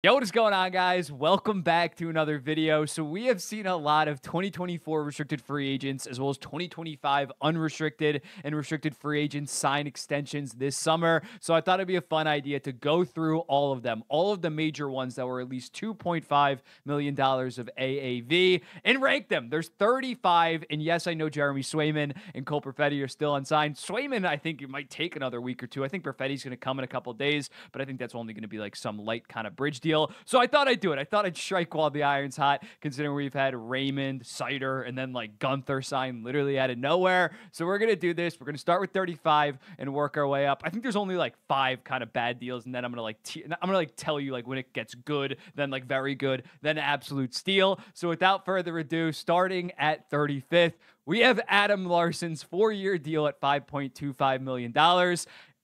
Yo, what is going on, guys? Welcome back to another video. So we have seen a lot of 2024 restricted free agents as well as 2025 unrestricted and restricted free agents sign extensions this summer. So I thought it'd be a fun idea to go through all of them, all of the major ones that were at least $2.5 million of AAV, and rank them. There's 35, and yes, I know Jeremy Swayman and Cole Perfetti are still unsigned. Swayman, I think it might take another week or two. I think Perfetti's going to come in a couple days, but I think that's only going to be like some light kind of bridge deal. So I thought I'd do it. I thought I'd strike while the iron's hot, considering we've had Raymond, Sider, and then like Gunther sign literally out of nowhere. So we're going to do this. We're going to start with 35 and work our way up. I think there's only like 5 kind of bad deals, and then I'm going to tell you like when it gets good, then like very good, then absolute steal. So without further ado, starting at 35th, we have Adam Larson's 4-year deal at $5.25 million.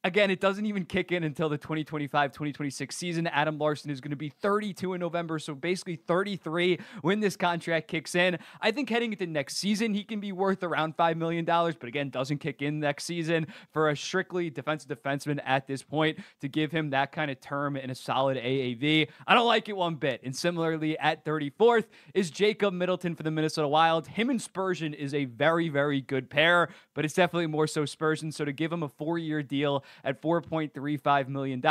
Again, it doesn't even kick in until the 2025-2026 season. Adam Larson is going to be 32 in November, so basically 33 when this contract kicks in. I think heading into next season, he can be worth around $5 million, but again, doesn't kick in next season for a strictly defensive defenseman at this point to give him that kind of term in a solid AAV. I don't like it one bit. And similarly, at 34th is Jacob Middleton for the Minnesota Wild. Him and Spurgeon is a very, very good pair, but it's definitely more so Spurgeon. So to give him a 4-year deal at $4.35 million.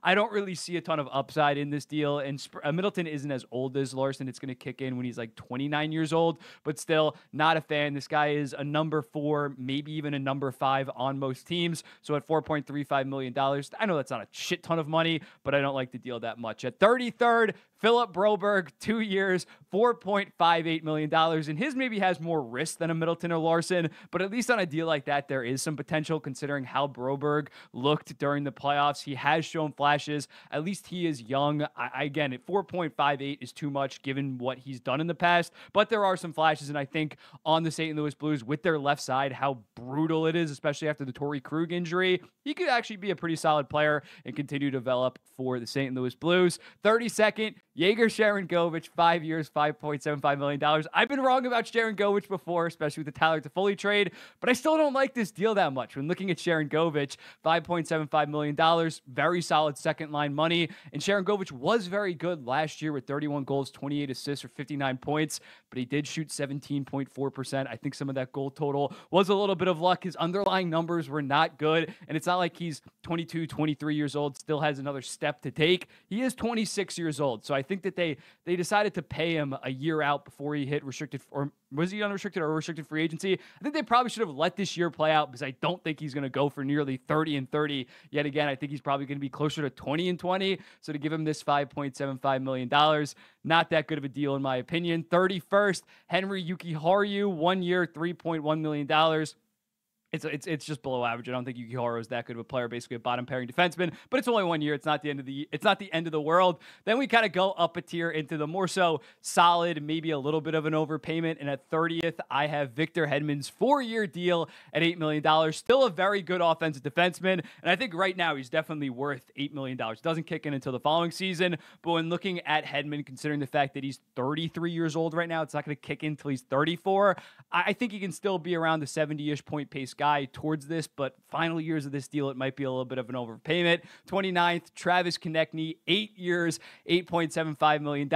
I don't really see a ton of upside in this deal, and Middleton isn't as old as Larson. It's going to kick in when he's like 29 years old, but still not a fan. This guy is a number 4, maybe even a number 5 on most teams. So at $4.35 million, I know that's not a shit ton of money, but I don't like the deal that much. At 33rd, Philip Broberg, 2 years, $4.58 million, and his maybe has more risk than a Middleton or Larson, but at least on a deal like that, there is some potential considering how Broberg looked during the playoffs. He has shown flashes. At least he is young. Again, at 4.58 is too much given what he's done in the past, but there are some flashes, and I think on the St. Louis Blues with their left side, how brutal it is, especially after the Torrey Krug injury, he could actually be a pretty solid player and continue to develop for the St. Louis Blues. 32nd, Yegor Sharangovich, 5 years, $5.75 million. I've been wrong about Sharangovich before, especially with the Tyler Toffoli trade, but I still don't like this deal that much. When looking at Sharangovich, $5.75 million, very solid second line money. And Sharangovich was very good last year with 31 goals, 28 assists, or 59 points, but he did shoot 17.4%. I think some of that goal total was a little bit of luck. His underlying numbers were not good, and it's not like he's 22, 23 years old, still has another step to take. He is 26 years old, so I think that they decided to pay him a year out before he hit restricted, or was he unrestricted or restricted free agency? I think they probably should have let this year play out because I don't think he's going to go for nearly 30 and 30 yet again. I think he's probably going to be closer to 20 and 20. So to give him this $5.75 million, not that good of a deal in my opinion. 31st, Henry Yukiharu, 1 year, $3.1 million. It's just below average. I don't think Yukiharu is that good of a player, basically a bottom pairing defenseman, but it's only 1 year. It's not the end of the world. Then we kind of go up a tier into the more so solid, maybe a little bit of an overpayment. And at 30th, I have Victor Hedman's 4-year deal at $8 million. Still a very good offensive defenseman. And I think right now he's definitely worth $8 million. Doesn't kick in until the following season. But when looking at Hedman, considering the fact that he's 33 years old right now, it's not going to kick in until he's 34. I think he can still be around the 70-ish point pace guy towards this, but final years of this deal, it might be a little bit of an overpayment. 29th, Travis Konechny, 8 years, $8.75 million.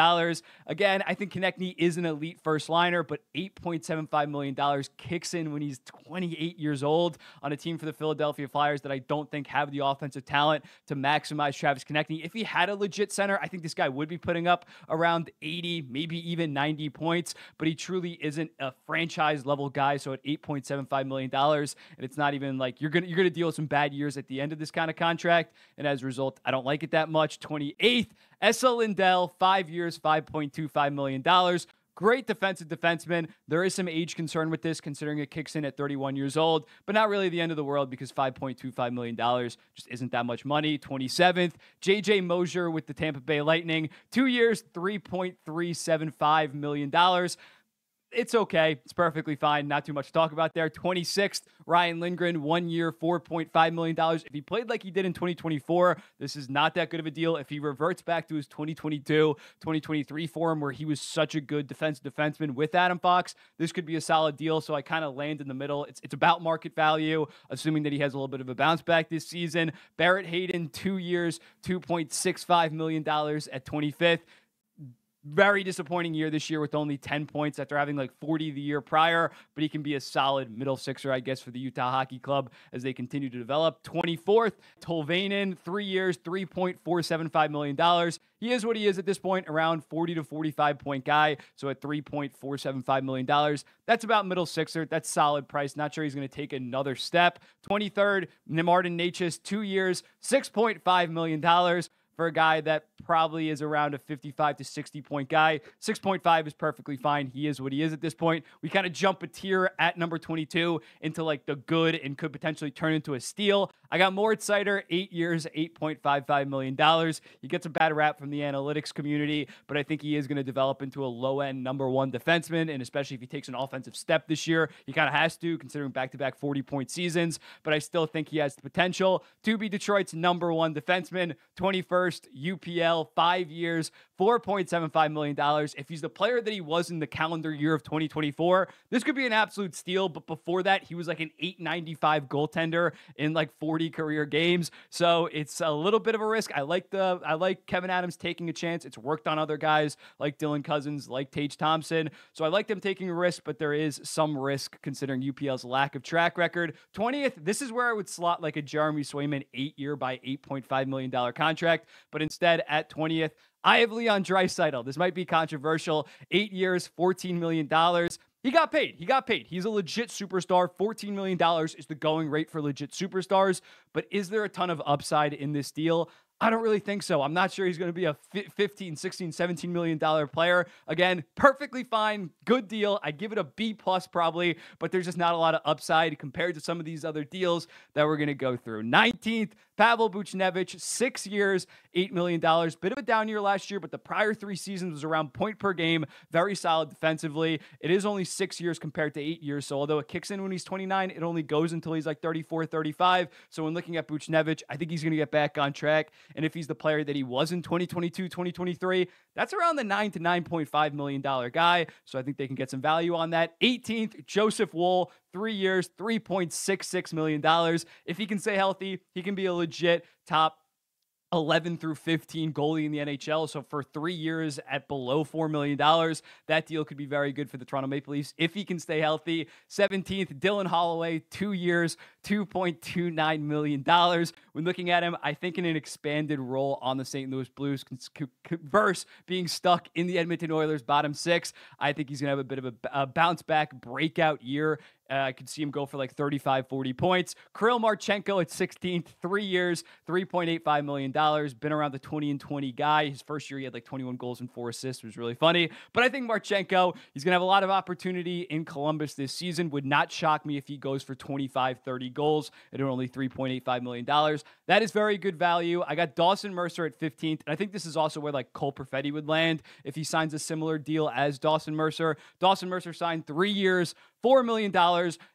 Again, I think Konechny is an elite first liner, but $8.75 million kicks in when he's 28 years old on a team for the Philadelphia Flyers that I don't think have the offensive talent to maximize Travis Konechny. If he had a legit center, I think this guy would be putting up around 80, maybe even 90 points, but he truly isn't a franchise level guy. So at $8.75 million, and it's not even like you're gonna deal with some bad years at the end of this kind of contract, and as a result, I don't like it that much. 28th, Esa Lindell, 5 years, $5.25 million. Great defensive defenseman. There is some age concern with this, considering it kicks in at 31 years old, but not really the end of the world because $5.25 million just isn't that much money. 27th, J.J. Mosier with the Tampa Bay Lightning, 2 years, $3.375 million. It's okay. It's perfectly fine. Not too much to talk about there. 26th, Ryan Lindgren, 1 year, $4.5 million. If he played like he did in 2024, this is not that good of a deal. If he reverts back to his 2022, 2023 form where he was such a good defenseman with Adam Fox, this could be a solid deal. So I kind of land in the middle. It's about market value, assuming that he has a little bit of a bounce back this season. Barrett Hayden, 2 years, $2.65 million at 25th. Very disappointing year this year with only 10 points after having like 40 the year prior, but he can be a solid middle sixer, I guess, for the Utah Hockey Club as they continue to develop. 24th, Tolvanen, 3 years, $3.475 million. He is what he is at this point, around 40 to 45 point guy. So at $3.475 million, that's about middle sixer. That's solid price. Not sure he's going to take another step. 23rd, Martin Necas, 2 years, $6.5 million. For a guy that probably is around a 55 to 60 point guy. 6.5 is perfectly fine. He is what he is at this point. We kind of jump a tier at number 22 into like the good and could potentially turn into a steal. I got Moritz Seider, 8 years, $8.55 million. He gets a bad rap from the analytics community, but I think he is going to develop into a low-end number one defenseman, and especially if he takes an offensive step this year, he kind of has to, considering back-to-back 40-point seasons, but I still think he has the potential to be Detroit's number one defenseman. 21st, UPL, 5 years, $4.75 million. If he's the player that he was in the calendar year of 2024, this could be an absolute steal, but before that, he was like an $8.95 goaltender in like 40 career games. So it's a little bit of a risk. I like Kevin Adams taking a chance. It's worked on other guys like Dylan Cousins, like Tage Thompson. So I like them taking a risk, but there is some risk considering UPL's lack of track record. 20th, this is where I would slot like a Jeremy Swayman 8 year by $8.5 million contract. But instead at 20th, I have Leon Draisaitl. This might be controversial. 8 years, $14 million. He got paid. He's a legit superstar. $14 million is the going rate for legit superstars. But is there a ton of upside in this deal? I don't really think so. I'm not sure he's going to be a 15, 16, $17 million player. Again, perfectly fine. Good deal. I'd give it a B plus probably, but there's just not a lot of upside compared to some of these other deals that we're going to go through. 19th, Pavel Buchnevich, 6 years, $8 million. Bit of a down year last year, but the prior 3 seasons was around point per game. Very solid defensively. It is only 6 years compared to 8 years. So although it kicks in when he's 29, it only goes until he's like 34, 35. So when looking at Buchnevich, I think he's going to get back on track. And if he's the player that he was in 2022, 2023, that's around the $9 to $9.5 million guy. So I think they can get some value on that. 18th, Joseph Woll, 3 years, $3.66 million. If he can stay healthy, he can be a legit top 11 through 15 goalie in the NHL. So for 3 years at below $4 million, that deal could be very good for the Toronto Maple Leafs if he can stay healthy. 17th, Dylan Holloway, 2 years, $2.29 million. When looking at him, I think in an expanded role on the St. Louis Blues versus being stuck in the Edmonton Oilers bottom 6, I think he's going to have a bit of a bounce back breakout year. I could see him go for like 35, 40 points. Kirill Marchenko at 16th, 3 years, $3.85 million. Been around the 20-20 guy. His first year, he had like 21 goals and 4 assists. It was really funny. But I think Marchenko, he's going to have a lot of opportunity in Columbus this season. Would not shock me if he goes for 25, 30 goals at only $3.85 million. That is very good value. I got Dawson Mercer at 15th. And I think this is also where like Cole Perfetti would land if he signs a similar deal as Dawson Mercer. Dawson Mercer signed 3 years, $4 million.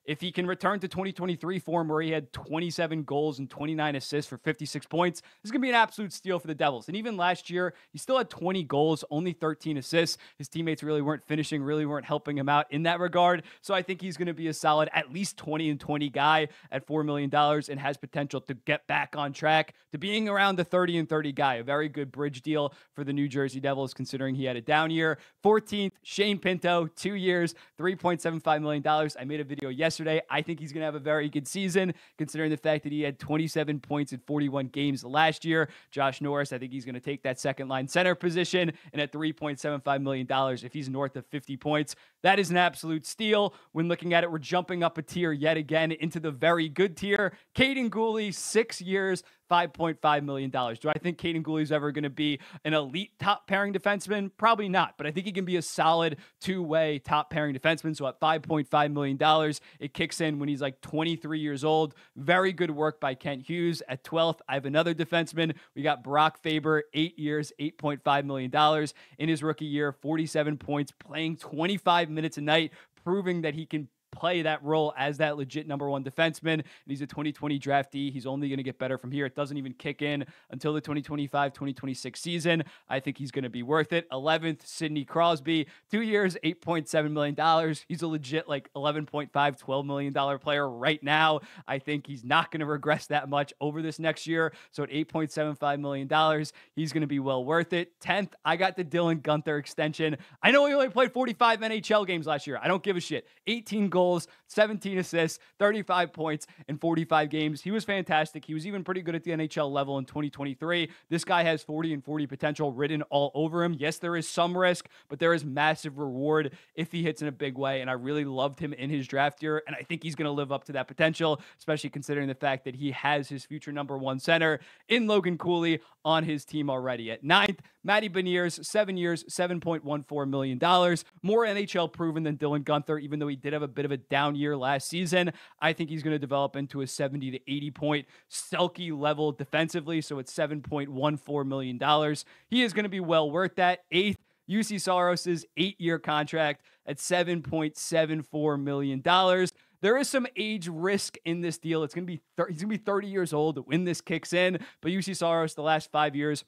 If he can return to 2023 form where he had 27 goals and 29 assists for 56 points, this is going to be an absolute steal for the Devils. And even last year, he still had 20 goals, only 13 assists. His teammates really weren't finishing, really weren't helping him out in that regard. So I think he's going to be a solid at least 20-20 guy at $4 million and has potential to get back on track to being around the 30-30 guy. A very good bridge deal for the New Jersey Devils considering he had a down year. 14th, Shane Pinto, 2 years, $3.75 million. I made a video yesterday. I think he's going to have a very good season considering the fact that he had 27 points in 41 games last year. Josh Norris, I think he's going to take that second line center position. And at $3.75 million, if he's north of 50 points, that is an absolute steal. When looking at it, we're jumping up a tier yet again into the very good tier. Caden Gooley, 6 years, $5.5 million. Do I think Caden Gooley's ever going to be an elite top pairing defenseman? Probably not, but I think he can be a solid two-way top pairing defenseman. So at $5.5 million, it kicks in when he's like 23 years old. Very good work by Kent Hughes. At 12th, I have another defenseman. We got Brock Faber, 8 years, $8.5 million. In his rookie year, 47 points, playing 25 minutes a night, proving that he can play that role as that legit number one defenseman. And he's a 2020 draftee. He's only going to get better from here. It doesn't even kick in until the 2025-2026 season. I think he's going to be worth it. 11th, Sidney Crosby, 2 years, $8.7 million. He's a legit like $11.5, $12 million player right now. I think he's not going to regress that much over this next year. So at $8.75 million, he's going to be well worth it. 10th, I got the Dylan Guenther extension. I know he only played 45 NHL games last year. I don't give a shit. 18 goals, 17 assists, 35 points in 45 games. He was fantastic. He was even pretty good at the NHL level in 2023. This guy has 40 and 40 potential written all over him. Yes, there is some risk, but there is massive reward if he hits in a big way. And I really loved him in his draft year. And I think he's going to live up to that potential, especially considering the fact that he has his future number one center in Logan Cooley on his team already. At 9th, Matty Beniers, 7 years, $7.14 million. More NHL proven than Dylan Guenther, even though he did have a bit of a down year last season. I think he's going to develop into a 70 to 80 point Selke level defensively. So it's $7.14 million. He is going to be well worth that. 8th, UC Saros' 8-year contract at $7.74 million. There is some age risk in this deal. He's going to be 30 years old when this kicks in, but UC Saros the last 5 years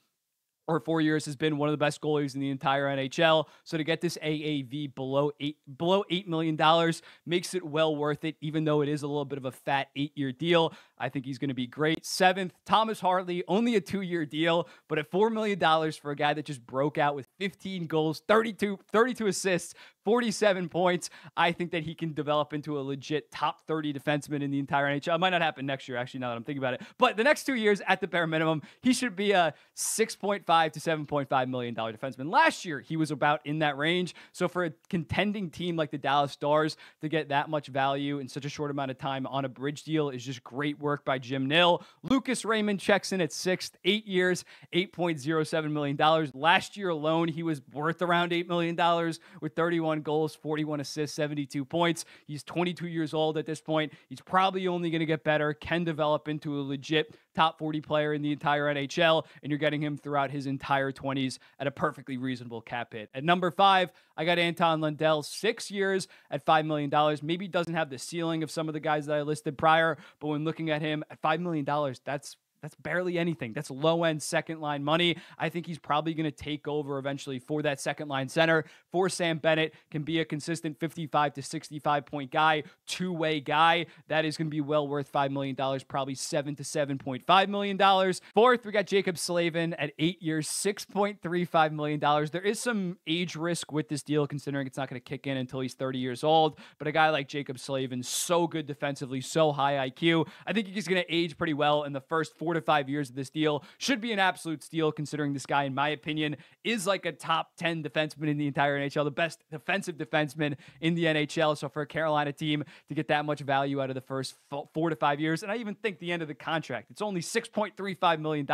or 4 years has been one of the best goalies in the entire NHL. So to get this AAV below $8 million makes it well worth it, even though it is a little bit of a fat 8-year deal. I think he's going to be great. 7th, Thomas Hartley, only a 2-year deal, but at $4 million for a guy that just broke out with 15 goals, 32 assists, 47 points. I think that he can develop into a legit top 30 defenseman in the entire NHL. It might not happen next year, actually, now that I'm thinking about it. But the next 2 years, at the bare minimum, he should be a $6.5 to $7.5 million defenseman. Last year, he was about in that range. So for a contending team like the Dallas Stars to get that much value in such a short amount of time on a bridge deal is just great work by Jim Nill. Lucas Raymond checks in at 6th, 8 years, $8.07 million. Last year alone, he was worth around $8 million with 31 goals, 41 assists, 72 points. He's 22 years old at this point. He's probably only going to get better, can develop into a legit top 40 player in the entire NHL, and you're getting him throughout his entire 20s at a perfectly reasonable cap hit. At number 5, I got Anton Lundell, 6 years at $5 million. Maybe doesn't have the ceiling of some of the guys that I listed prior, but when looking at him at $5 million, that's barely anything. That's low-end second-line money. I think he's probably going to take over eventually for that second-line center. For Sam Bennett, can be a consistent 55 to 65-point guy, two-way guy. That is going to be well worth $5 million, probably $7 to $7.5 million. 4th, we got Jacob Slavin at 8 years, $6.35 million. There is some age risk with this deal, considering it's not going to kick in until he's 30 years old. But a guy like Jacob Slavin, so good defensively, so high IQ. I think he's going to age pretty well in the first 4 to 5 years of this deal. Should be an absolute steal, considering this guy, in my opinion, is like a top 10 defenseman in the entire NHL, the best defensive defenseman in the NHL. So for a Carolina team to get that much value out of the first 4 to 5 years, and I even think the end of the contract, it's only $6.35 million.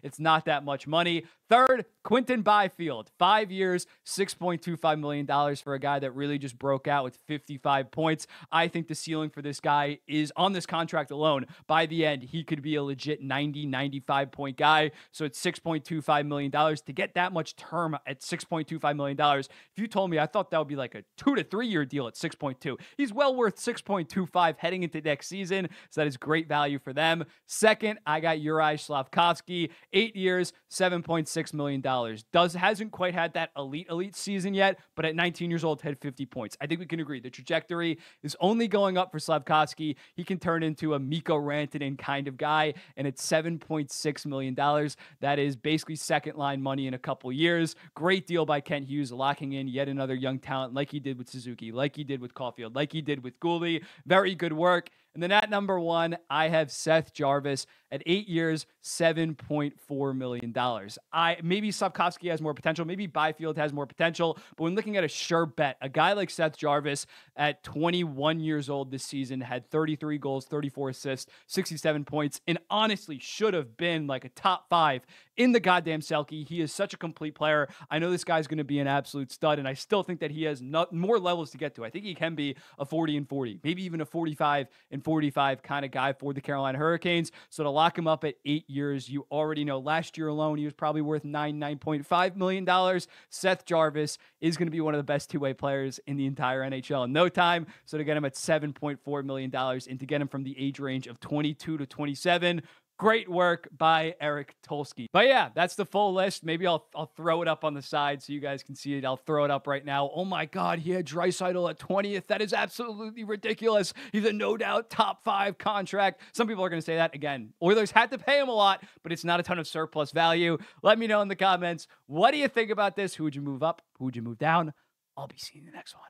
It's not that much money. 3rd, Quinton Byfield, 5 years, $6.25 million for a guy that really just broke out with 55 points. I think the ceiling for this guy is on this contract alone. By the end, he could be a legit 90, 95 point guy. So it's $6.25 million. To get that much term at $6.25 million, if you told me, I thought that would be like a 2 to 3 year deal at 6.2. He's well worth 6.25 heading into next season. So that is great value for them. 2nd, I got Uri Slavkovsky, 8 years, $7.6 million. Hasn't quite had that elite season yet, but at 19 years old, had 50 points. I think we can agree the trajectory is only going up for Slavkovsky. He can turn into a Mikko Rantanen kind of guy, and it's $7.6 million. That is basically second line money in a couple years. Great deal by Kent Hughes, locking in yet another young talent like he did with Suzuki, like he did with Caulfield, like he did with Gooley. Very good work. And then at number 1, I have Seth Jarvis at 8 years, $7.4 million. Maybe Slavkovsky has more potential. Maybe Byfield has more potential. But when looking at a sure bet, a guy like Seth Jarvis at 21 years old this season had 33 goals, 34 assists, 67 points, and honestly should have been like a top 5 in the goddamn Selke. He is such a complete player. I know this guy's going to be an absolute stud, and I still think that he has more levels to get to. I think he can be a 40 and 40, maybe even a 45 and 45 kind of guy for the Carolina Hurricanes. So to lock him up at 8 years, you already know last year alone, he was probably worth $9.5 million. Seth Jarvis is going to be one of the best two-way players in the entire NHL in no time. So to get him at $7.4 million and to get him from the age range of 22 to 27, great work by Eric Tulsky. But yeah, that's the full list. Maybe I'll throw it up on the side so you guys can see it. I'll throw it up right now. Oh my God, he had Draisaitl at 20th. That is absolutely ridiculous. He's a no doubt top 5 contract. Some people are going to say that again. Oilers had to pay him a lot, but it's not a ton of surplus value. Let me know in the comments. What do you think about this? Who would you move up? Who would you move down? I'll be seeing you in the next one.